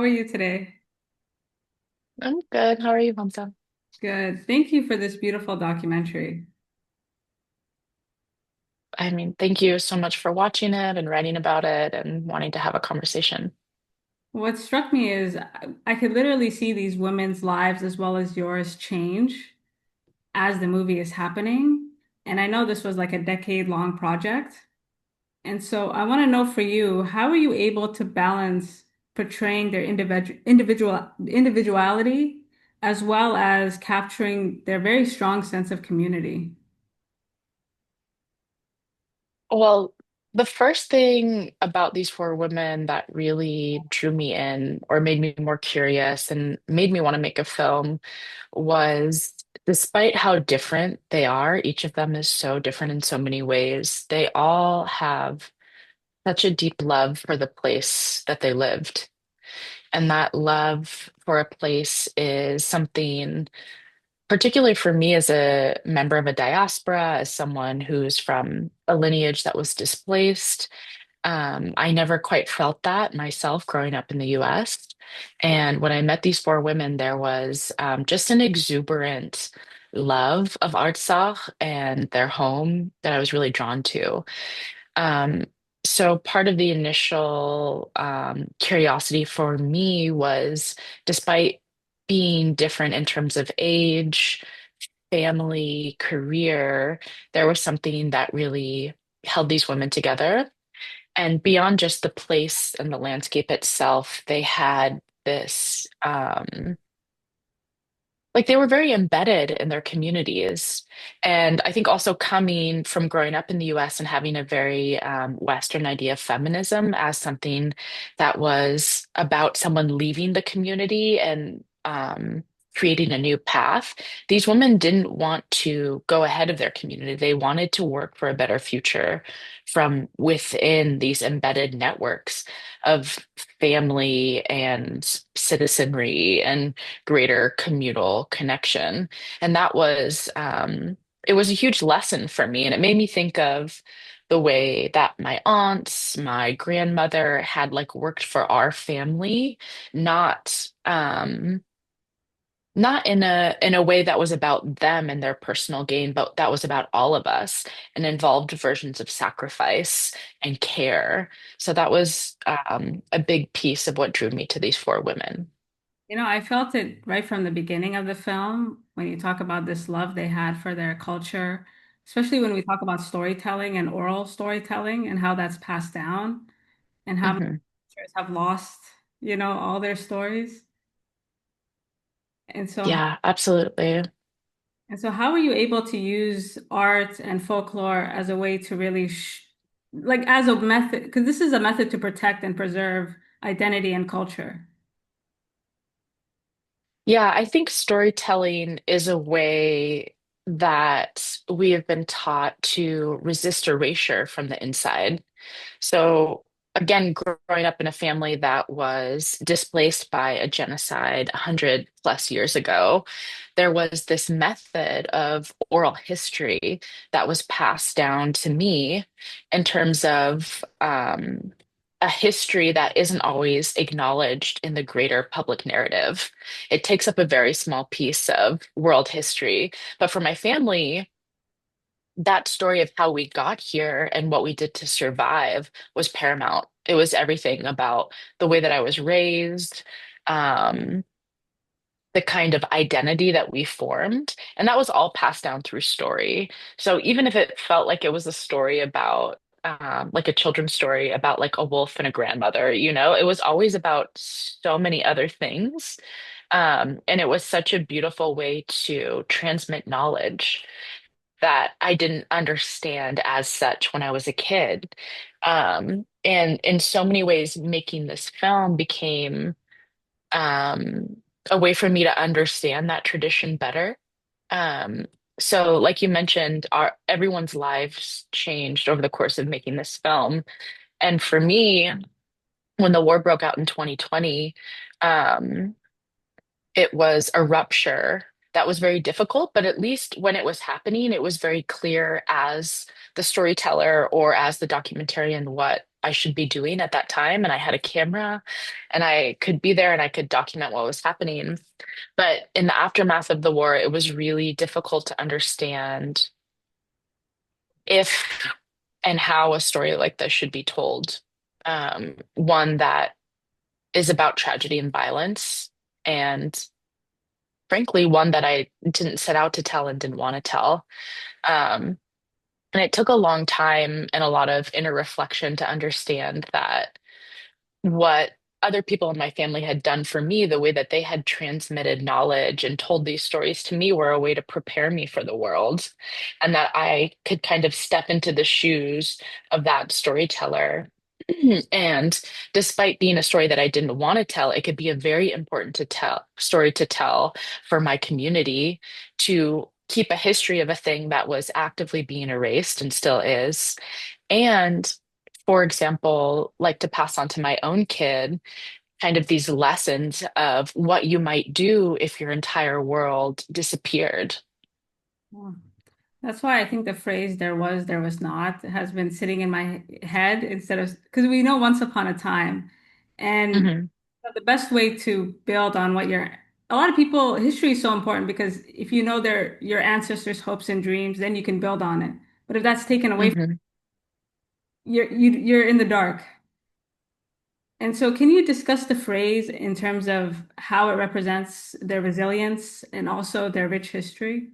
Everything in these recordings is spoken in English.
How are you today? I'm good. How are you, Hamza? Good. Thank you for this beautiful documentary. Thank you so much for watching it and writing about it and wanting to have a conversation. What struck me is I could literally see these women's lives as well as yours change as the movie is happening. And I know this was like a decade-long project. And so I want to know for you, how are you able to balance portraying their individuality as well as capturing their very strong sense of community? Well, the first thing about these four women that really drew me in or made me more curious and made me want to make a film was despite how different they are, each of them is so different in so many ways, they all have such a deep love for the place that they lived. And that love for a place is something particularly for me as a member of a diaspora, as someone who's from a lineage that was displaced, I never quite felt that myself growing up in the US. And when I met these four women, there was just an exuberant love of Artsakh and their home that I was really drawn to. Um, so part of the initial curiosity for me was, despite being different in terms of age, family, career, there was something that really held these women together. And beyond just the place and the landscape itself, they had this, like they were very embedded in their communities. And I think also coming from growing up in the US and having a very Western idea of feminism as something that was about someone leaving the community and creating a new path, these women didn't want to go ahead of their community. They wanted to work for a better future from within these embedded networks of family and citizenry and greater communal connection. And that was, it was a huge lesson for me. And it made me think of the way that my aunts, my grandmother had like worked for our family, not, not in a way that was about them and their personal gain, but that was about all of us and involved versions of sacrifice and care. So that was a big piece of what drew me to these four women. I felt it right from the beginning of the film when you talk about this love they had for their culture, especially when we talk about storytelling and oral storytelling and how that's passed down and how many Mhm. cultures have lost, all their stories. And so, Yeah, absolutely. and so how were you able to use art and folklore as a way to really, like as a method, because this is a method to protect and preserve identity and culture. Yeah, I think storytelling is a way that we have been taught to resist erasure from the inside. So, again, growing up in a family that was displaced by a genocide 100 plus years ago, there was this method of oral history that was passed down to me in terms of a history that isn't always acknowledged in the greater public narrative. It takes up a very small piece of world history. But for my family, that story of how we got here and what we did to survive was paramount. It was everything about the way that I was raised, um, the kind of identity that we formed. And that was all passed down through story. So even if it felt like it was a story about, like a children's story about like a wolf and a grandmother, it was always about so many other things. And it was such a beautiful way to transmit knowledge that I didn't understand as such when I was a kid. And in so many ways, making this film became um, a way for me to understand that tradition better. Um, so, like you mentioned, everyone's lives changed over the course of making this film. And for me, when the war broke out in 2020, um, it was a rupture that was very difficult, but at least when it was happening, it was very clear as the storyteller or as the documentarian what I should be doing at that time. And I had a camera and I could be there and I could document what was happening. But in the aftermath of the war, it was really difficult to understand if and how a story like this should be told. One that is about tragedy and violence, and frankly, one that I didn't set out to tell and didn't want to tell. Um, and it took a long time and a lot of inner reflection to understand that what other people in my family had done for me, the way that they had transmitted knowledge and told these stories to me were a way to prepare me for the world, and that I could kind of step into the shoes of that storyteller. And despite being a story that I didn't want to tell, it could be a very important to tell story to tell for my community to keep a history of a thing that was actively being erased and still is. And for example, like to pass on to my own kid, kind of these lessons of what you might do if your entire world disappeared. Yeah. That's why I think the phrase there was not has been sitting in my head instead of because we know once upon a time. And Hmm. the best way to build on what your a lot of people history is so important because if you know your ancestors' hopes and dreams, then you can build on it. But if that's taken away from Hmm. you're in the dark. And so can you discuss the phrase in terms of how it represents their resilience and also their rich history?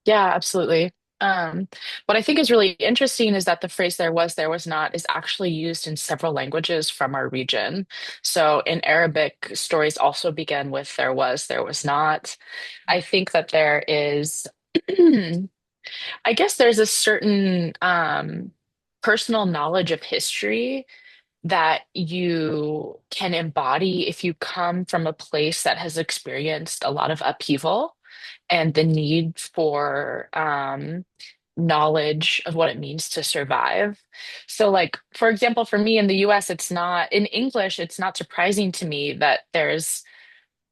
Yeah, absolutely. What I think is really interesting is that the phrase there was not is actually used in several languages from our region. So in Arabic, stories also begin with there was not. I think that there is, I guess there's a certain personal knowledge of history that you can embody if you come from a place that has experienced a lot of upheaval and the need for knowledge of what it means to survive. So, like, for example, for me in the US, it's not, in English, it's not surprising to me that there's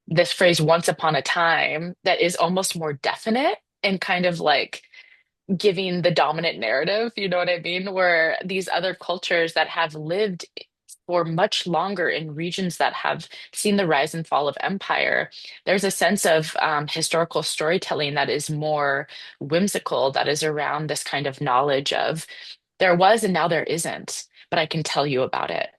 this phrase once upon a time that is almost more definite and kind of like giving the dominant narrative, you know what I mean? Where these other cultures that have lived for much longer in regions that have seen the rise and fall of empire, there's a sense of historical storytelling that is more whimsical, that is around this kind of knowledge of there was and now there isn't, but I can tell you about it.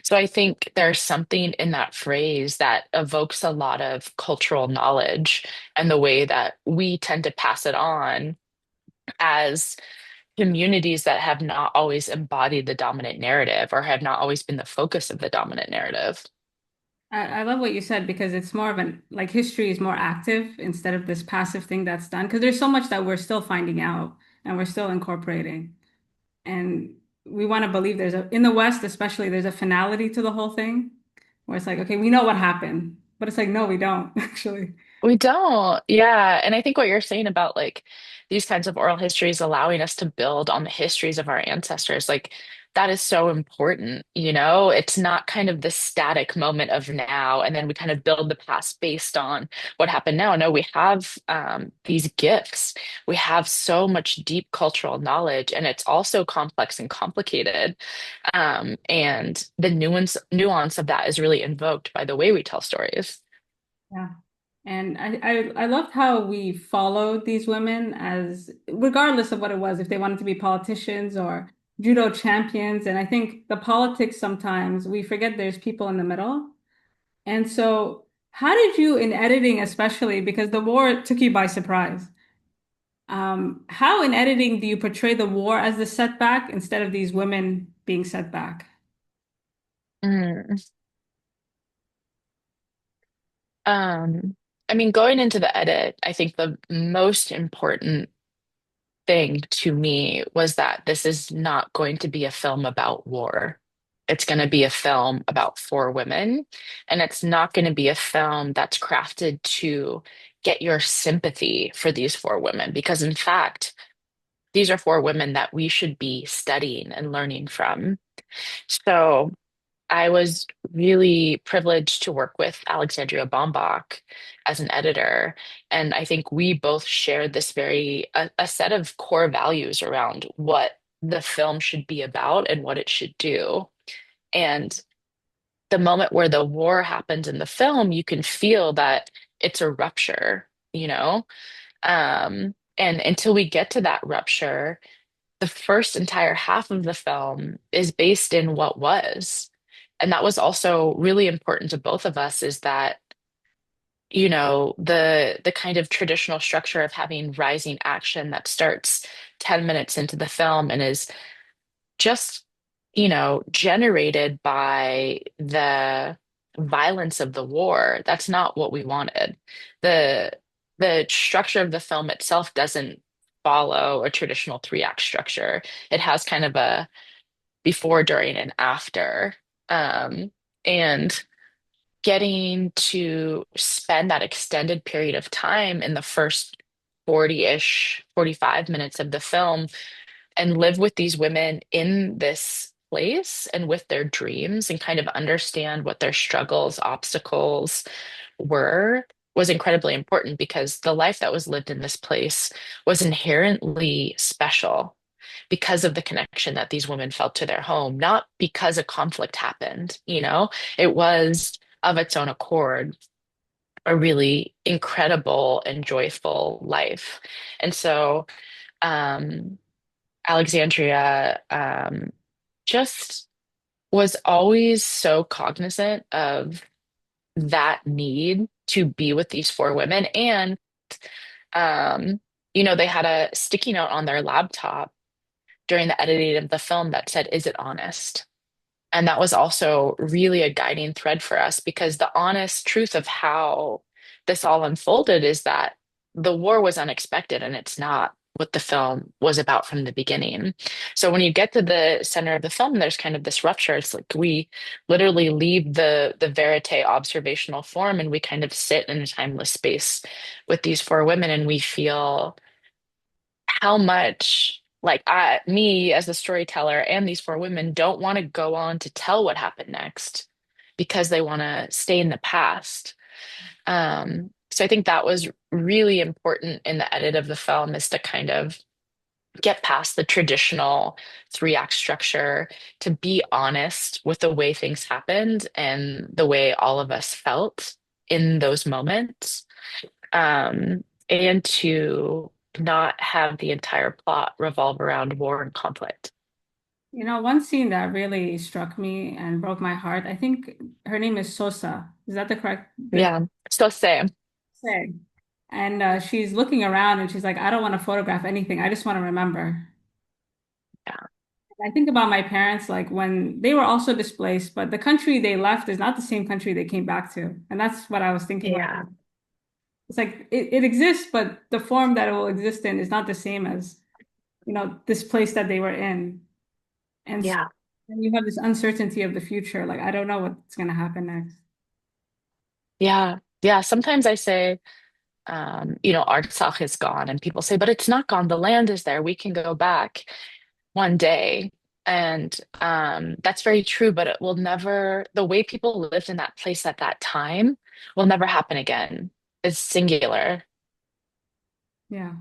So I think there's something in that phrase that evokes a lot of cultural knowledge and the way that we tend to pass it on as communities that have not always embodied the dominant narrative or have not always been the focus of the dominant narrative. I love what you said because it's more of an like history is more active instead of this passive thing that's done. Because there's so much that we're still finding out and we're still incorporating. And we want to believe there's a, in the West, especially, there's a finality to the whole thing where it's like, okay, we know what happened. But it's like, no, we don't actually. We don't. Yeah. And I think what you're saying about like these kinds of oral histories allowing us to build on the histories of our ancestors, like that is so important, you know? It's not kind of the static moment of now, and then we kind of build the past based on what happened now. No, we have these gifts. We have so much deep cultural knowledge, and it's also complex and complicated. And the nuance of that is really invoked by the way we tell stories. Yeah. And I loved how we followed these women as regardless of what it was, if they wanted to be politicians or judo champions. And I think the politics sometimes we forget there's people in the middle. And so how did you in editing especially, because the war took you by surprise, how in editing do you portray the war as the setback instead of these women being setback? Mm. Um, I mean, going into the edit, I think the most important thing to me was that this is not going to be a film about war. It's going to be a film about four women, and it's not going to be a film that's crafted to get your sympathy for these four women, because in fact, these are four women that we should be studying and learning from. So, I was really privileged to work with Alexandria Bombach as an editor. And I think we both shared this a set of core values around what the film should be about and what it should do. And the moment where the war happens in the film, you can feel that it's a rupture, you know? And until we get to that rupture, the first entire half of the film is based in what was. And that was also really important to both of us is that, the kind of traditional structure of having rising action that starts 10 minutes into the film and is just, generated by the violence of the war. That's not what we wanted. The the structure of the film itself doesn't follow a traditional three-act structure. It has kind of a before, during, and after. And getting to spend that extended period of time in the first 40-ish, 45 minutes of the film and live with these women in this place and with their dreams and kind of understand what their struggles, obstacles were was incredibly important because the life that was lived in this place was inherently special because of the connection that these women felt to their home, not because a conflict happened, it was of its own accord a really incredible and joyful life. And so, um, Alexandria just was always so cognizant of that need to be with these four women. And, um, they had a sticky note on their laptop during the editing of the film that said, "Is it honest?" And that was also really a guiding thread for us because the honest truth of how this all unfolded is that the war was unexpected and it's not what the film was about from the beginning. So when you get to the center of the film, there's kind of this rupture. It's like we literally leave the verite observational form and we kind of sit in a timeless space with these four women and we feel how much like me as the storyteller and these four women don't want to go on to tell what happened next because they want to stay in the past. So I think that was really important in the edit of the film is to kind of get past the traditional three-act structure, to be honest with the way things happened and the way all of us felt in those moments and to not have the entire plot revolve around war and conflict. One scene that really struck me and broke my heart, I think her name is Sosa. Is that the correct Yeah, so same. say? And she's looking around and she's like, I don't want to photograph anything. I just want to remember. Yeah, I think about my parents, like when they were also displaced, but the country they left is not the same country they came back to. And that's what I was thinking about. yeah, It's like it exists, but the form that it will exist in is not the same as, this place that they were in. And so yeah, and you have this uncertainty of the future. Like, I don't know what's going to happen next. yeah, yeah. Sometimes I say, Artsakh is gone, and people say, but it's not gone. The land is there. We can go back one day. And that's very true, but it will never, the way people lived in that place at that time will never happen again. It's singular. Yeah.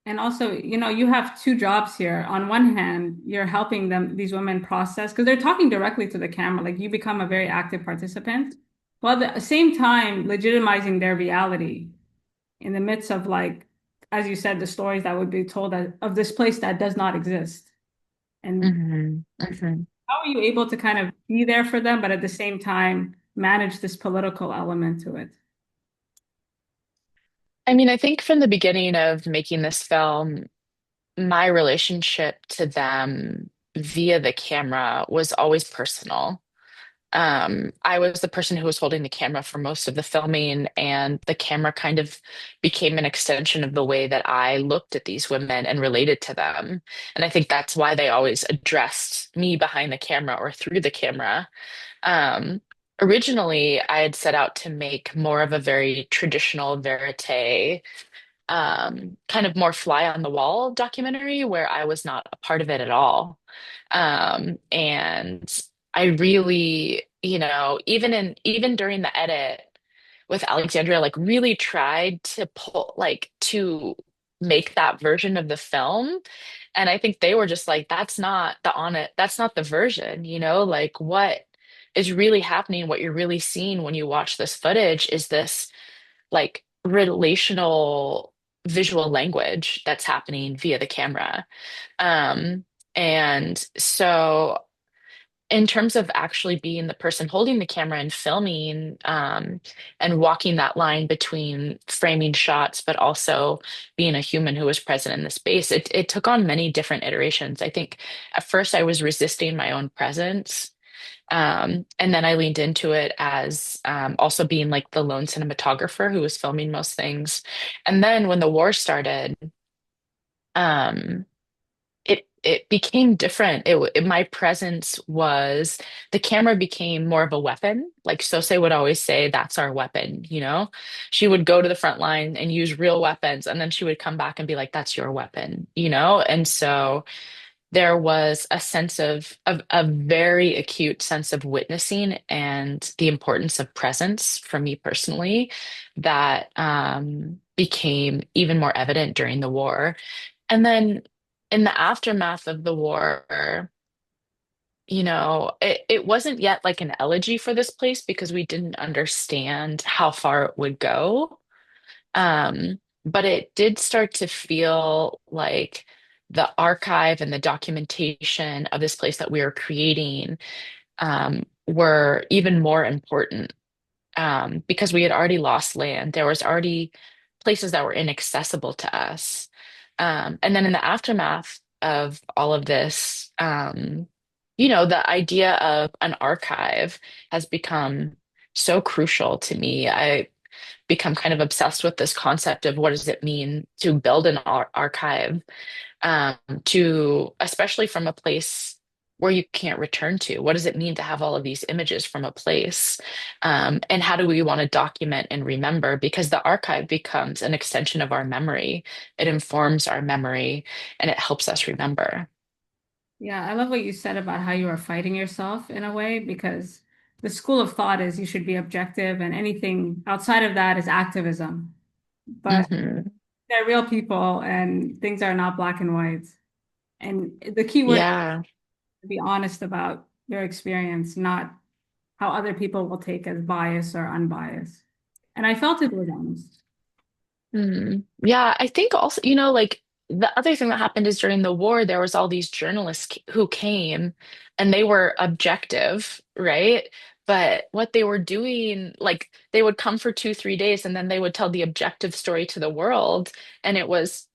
And also, you have two jobs here. On one hand, you're helping these women process, because they're talking directly to the camera. Like you become a very active participant, while at the same time legitimizing their reality in the midst of like, as you said, the stories that would be told of this place that does not exist. And Hmm. Hmm. how are you able to kind of be there for them, but at the same time manage this political element to it? I mean, I think from the beginning of making this film, my relationship to them via the camera was always personal. I was the person who was holding the camera for most of the filming, and the camera kind of became an extension of the way that I looked at these women and related to them. And I think that's why they always addressed me behind the camera or through the camera. Um, Originally, I had set out to make more of a very traditional verite kind of more fly on the wall documentary where I was not a part of it at all. And I really, even during the edit with Alexandria, like really tried to pull like to make that version of the film. And I think they were just like, that's not the version, like what is really happening, what you're really seeing when you watch this footage is this like relational visual language that's happening via the camera. Um, and so in terms of actually being the person holding the camera and filming, and walking that line between framing shots, but also being a human who was present in the space, it took on many different iterations. I think at first I was resisting my own presence. And then I leaned into it as also being like the lone cinematographer who was filming most things. And then when the war started, um, it became different. My presence was the camera became more of a weapon. Like Sose would always say, "That's our weapon." She would go to the front line and use real weapons, and then she would come back and be like, "That's your weapon." And so there was a sense of a very acute sense of witnessing and the importance of presence for me personally that became even more evident during the war. And then in the aftermath of the war, it wasn't yet like an elegy for this place because we didn't understand how far it would go. But it did start to feel like the archive and the documentation of this place that we were creating were even more important because we had already lost land. There was already places that were inaccessible to us. And then in the aftermath of all of this, the idea of an archive has become so crucial to me. I become kind of obsessed with this concept of what does it mean to build an archive, to especially from a place where you can't return to. What does it mean to have all of these images from a place? And how do we want to document and remember? Because the archive becomes an extension of our memory. It informs our memory and it helps us remember. Yeah, I love what you said about how you are fighting yourself in a way, because the school of thought is you should be objective and anything outside of that is activism. But Hmm. they're real people and things are not black and white. And the key word is Yeah. to be honest about your experience, not how other people will take as bias or unbiased. And I felt it was honest. Yeah, I think also, like the other thing that happened is during the war, there was all these journalists who came and they were objective, right? But what they were doing, like they would come for 2, 3 days and then they would tell the objective story to the world. And it was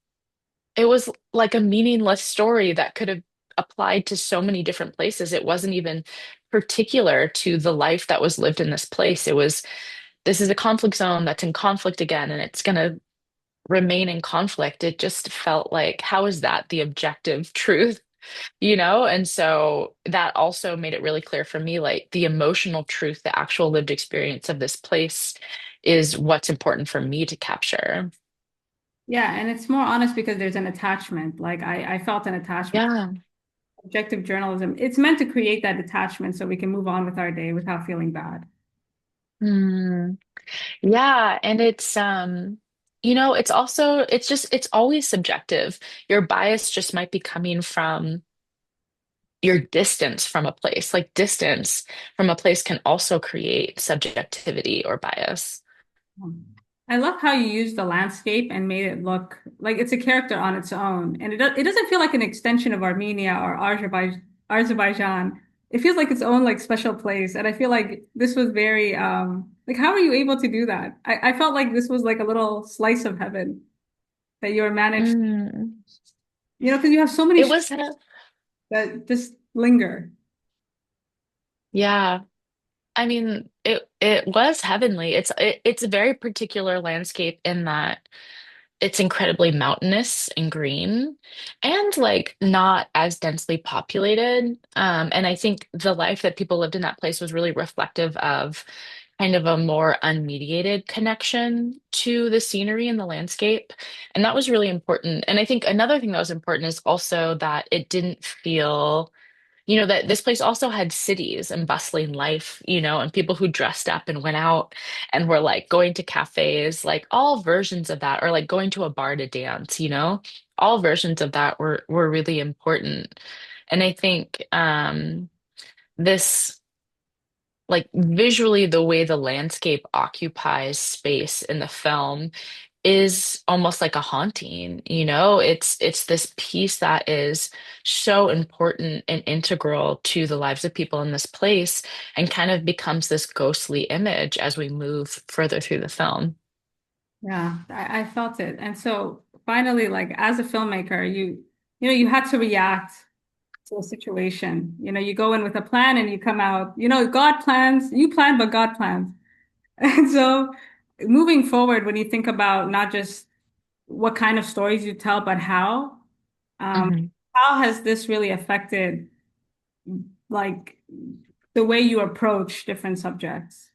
like a meaningless story that could have applied to so many different places. It wasn't even particular to the life that was lived in this place. This is a conflict zone that's in conflict again, and it's going to remain in conflict. It just felt like, how is that the objective truth? And so that also made it really clear for me, like the emotional truth, the actual lived experience of this place is what's important for me to capture. Yeah, and it's more honest because there's an attachment. Like I felt an attachment. Yeah. Objective journalism, it's meant to create that detachment so we can move on with our day without feeling bad. Hmm. Yeah, and it's always subjective. Your bias just might be coming from your distance from a place. Like distance from a place can also create subjectivity or bias. I love how you used the landscape and made it look like it's a character on its own. And it doesn't feel like an extension of Armenia or Azerbaijan. It feels like its own like special place. And I feel like this was very like how are you able to do that? I felt like this was like a little slice of heaven that you were managed, Mm. because you have so many It shots was, that just linger. yeah. I mean, it was heavenly. It's a very particular landscape in that it's incredibly mountainous and green and like not as densely populated. And I think the life that people lived in that place was really reflective of kind of a more unmediated connection to the scenery and the landscape. And that was really important. And I think another thing that was important is also that it didn't feel that this place also had cities and bustling life, and people who dressed up and went out and were like going to cafes, like all versions of that, or like going to a bar to dance, all versions of that were really important. And I think this like visually the way the landscape occupies space in the film is almost like a haunting, it's this piece that is so important and integral to the lives of people in this place and kind of becomes this ghostly image as we move further through the film. Yeah, I felt it. And so finally, like as a filmmaker, you had to react to a situation. You go in with a plan and you come out, God plans, you plan, but God plans. And so moving forward, when you think about not just what kind of stories you tell, but um, Mhm. how has this really affected like the way you approach different subjects?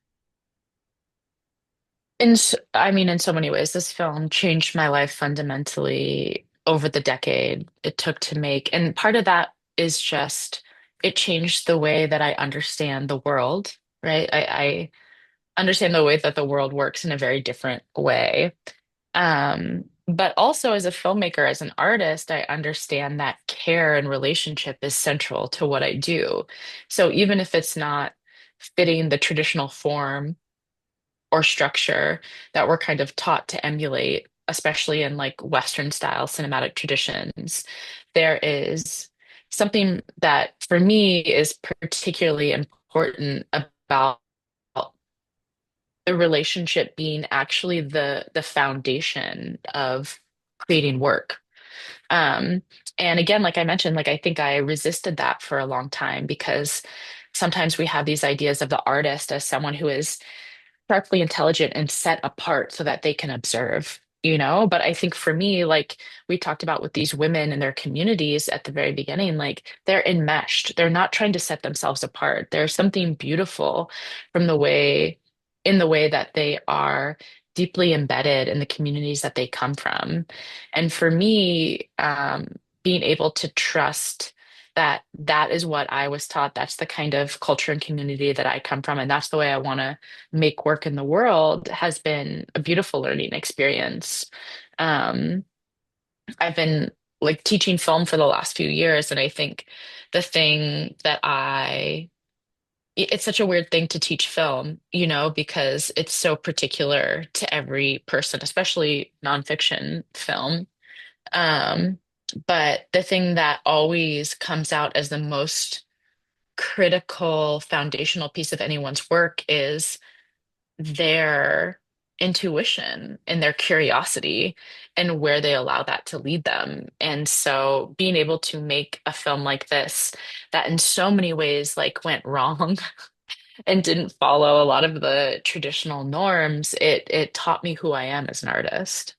I mean, in so many ways, this film changed my life fundamentally over the decade it took to make. And part of that is just it changed the way that I understand the world, right? I understand the way that the world works in a very different way. But also as a filmmaker, as an artist, I understand that care and relationship is central to what I do. So even if it's not fitting the traditional form or structure that we're kind of taught to emulate, especially in like Western style cinematic traditions, there is something that for me is particularly important about the relationship being actually the foundation of creating work. Um, and again, like I mentioned, like I think I resisted that for a long time because sometimes we have these ideas of the artist as someone who is sharply intelligent and set apart so that they can observe, But I think for me, like we talked about with these women and their communities at the very beginning, like they're enmeshed. They're not trying to set themselves apart. There's something beautiful from in the way that they are deeply embedded in the communities that they come from. And for me, being able to trust that that is what I was taught. That's the kind of culture and community that I come from, and that's the way I want to make work in the world has been a beautiful learning experience. Um, I've been like teaching film for the last few years, and I think the thing that it's such a weird thing to teach film, because it's so particular to every person, especially nonfiction film. Um, but the thing that always comes out as the most critical foundational piece of anyone's work is their intuition and their curiosity and where they allow that to lead them. And so being able to make a film like this that in so many ways like went wrong and didn't follow a lot of the traditional norms, it taught me who I am as an artist.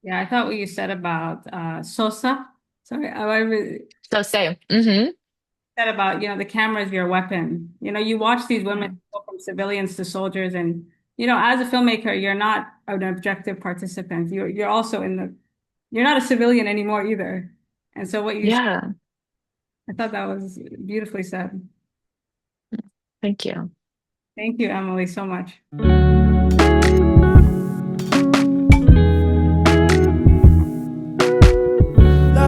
Yeah, I thought what you said about Sosa. Sorry, So say, mm-hmm, said about, the camera is your weapon. You watch these yeah, women go from civilians to soldiers, and as a filmmaker, you're not an objective participant. You're also you're not a civilian anymore either. And so what you said, yeah, I thought that was beautifully said. thank you. Thank you, Emily, so much.